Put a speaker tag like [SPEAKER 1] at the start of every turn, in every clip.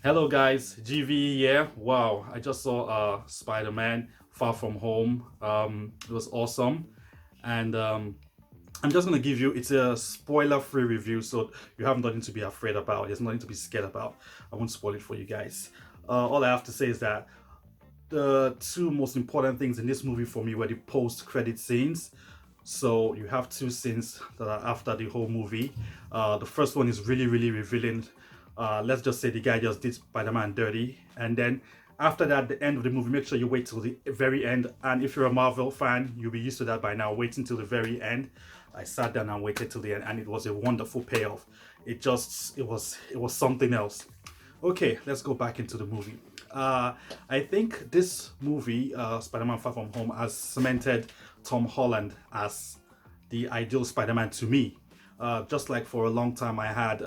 [SPEAKER 1] Hello guys, GV here. Wow, I just saw Spider-Man Far From Home. It was awesome. And I'm just gonna give you it's a spoiler-free review, so you have nothing to be afraid about. There's nothing to be scared about. I won't spoil it for you guys. All I have to say is that the two most important things in this movie for me were the post-credit scenes. So you have two scenes that are after the whole movie. The first one is really, really revealing. Let's just say the guy just did Spider-Man dirty, and then after that, the end of the movie. Make sure you wait till the very end. And if you're a Marvel fan, you'll be used to that by now. Waiting till the very end. I sat down and waited till the end, and it was a wonderful payoff. It was something else. Okay, let's go back into the movie. I think this movie, Spider-Man Far From Home, has cemented Tom Holland as the ideal Spider-Man to me. Just like for a long time I had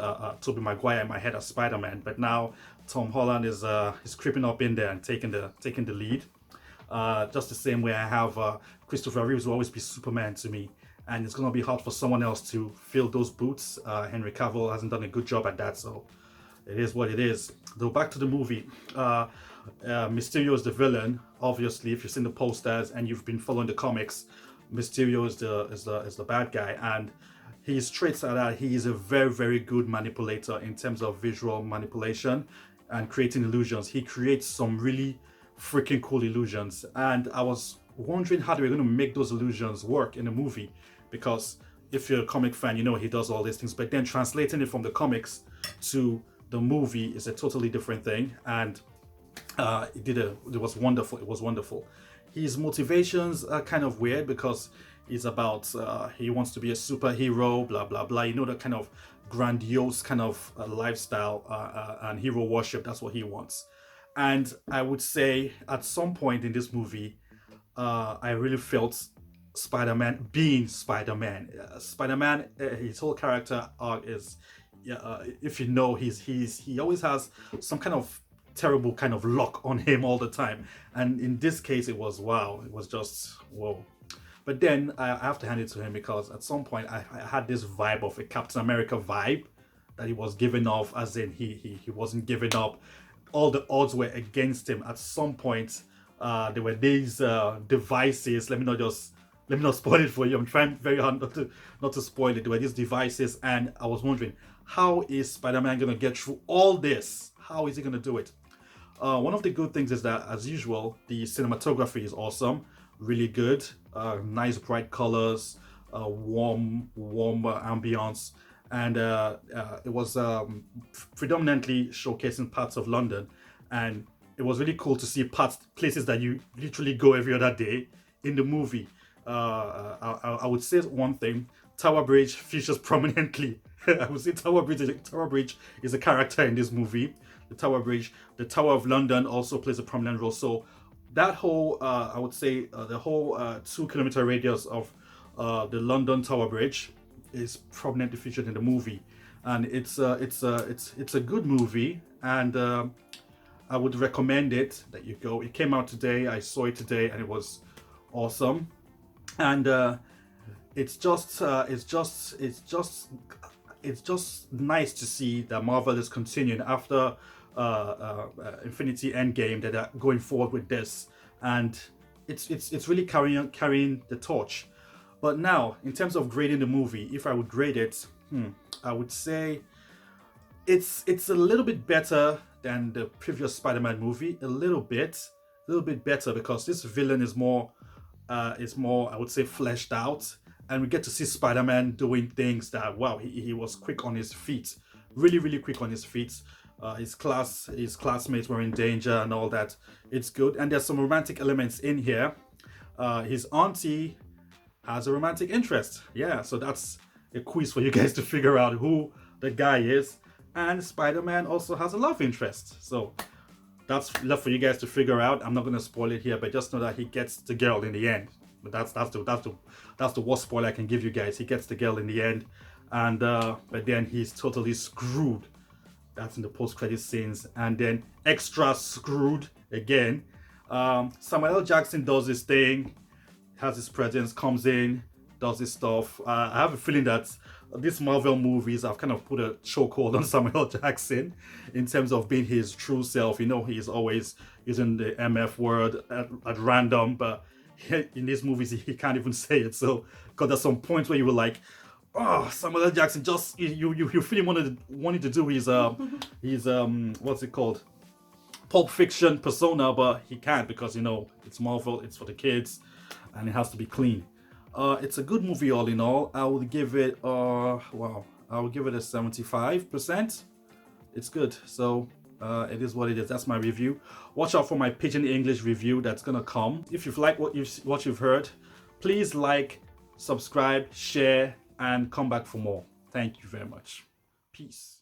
[SPEAKER 1] Tobey Maguire in my head as Spider-Man, but now Tom Holland is creeping up in there and taking the lead. Just the same way I have Christopher Reeves will always be Superman to me, and it's gonna be hard for someone else to fill those boots. Henry Cavill hasn't done a good job at that, so it is what it is. Though back to the movie, Mysterio is the villain. Obviously, if you've seen the posters and you've been following the comics, Mysterio is the bad guy, and his traits are that he is a very good manipulator in terms of visual manipulation and creating illusions. He creates some really freaking cool illusions, and I was wondering how they were going to make those illusions work in the movie, because if you're a comic fan, you know he does all these things, but then translating it from the comics to the movie is a totally different thing, and it was wonderful. It was wonderful. His motivations are kind of weird because he's about he wants to be a superhero, blah blah blah. You know, the kind of grandiose kind of lifestyle and hero worship. That's what he wants. And I would say at some point in this movie, I really felt Spider-Man being Spider-Man. Spider-Man, his whole character arc is, yeah, if you know, he always has some kind of terrible kind of luck on him all the time. And in this case, it was wow. It was just whoa. But then I have to hand it to him because at some point I had this vibe of a Captain America vibe that he was giving off, as in he wasn't giving up. All the odds were against him. At some point, there were these devices. Let me not spoil it for you. I'm trying very hard not to spoil it. There were these devices, and I was wondering how is Spider-Man gonna get through all this? How is he gonna do it? One of the good things is that, as usual, the cinematography is awesome, really good, nice bright colors, warm ambience, and it was predominantly showcasing parts of London, and it was really cool to see places that you literally go every other day in the movie. I would say one thing: Tower Bridge features prominently. I would say Tower Bridge is a character in this movie. The Tower of London also plays a prominent role. So that whole, I would say, the whole 2 kilometer radius of the London Tower Bridge is prominently featured in the movie, and it's a good movie, and I would recommend it that you go. It came out today. I saw it today, and it was awesome. And it's just nice to see that Marvel is continuing after Infinity Endgame, that they're going forward with this, and it's really carrying the torch. But now, in terms of grading the movie, if I would grade it, I would say it's a little bit better than the previous Spider-Man movie, a little bit better, because this villain is more, I would say, fleshed out, and we get to see Spider-Man doing things that, wow, he was quick on his feet, really quick on his feet. His classmates were in danger and all that. It's good, and there's some romantic elements in here. His auntie has a romantic interest. Yeah, so that's a quiz for you guys to figure out who the guy is. And Spider-Man also has a love interest. So that's left for you guys to figure out. I'm not gonna spoil it here, but just know that he gets the girl in the end. But that's the worst spoiler I can give you guys. He gets the girl in the end, and but then he's totally screwed. That's in the post-credit scenes, and then extra screwed again. Samuel L. Jackson does his thing, has his presence, comes in, does his stuff. I have a feeling that these Marvel movies have kind of put a chokehold on Samuel Jackson in terms of being his true self. You know, he's always using the MF word at random, but in these movies he can't even say it. So, because there's some points where you were like, oh, Samuel L. Jackson just you really wanted to do his what's it called, Pulp Fiction persona, but he can't because, you know, it's Marvel, it's for the kids, and it has to be clean. It's a good movie all in all. I would give it wow, I would give it a 75%. It's good. So it is what it is. That's my review. Watch out for my Pidgin English review that's gonna come. If you've liked what you've heard, please like, subscribe, share, and come back for more. Thank you very much. Peace.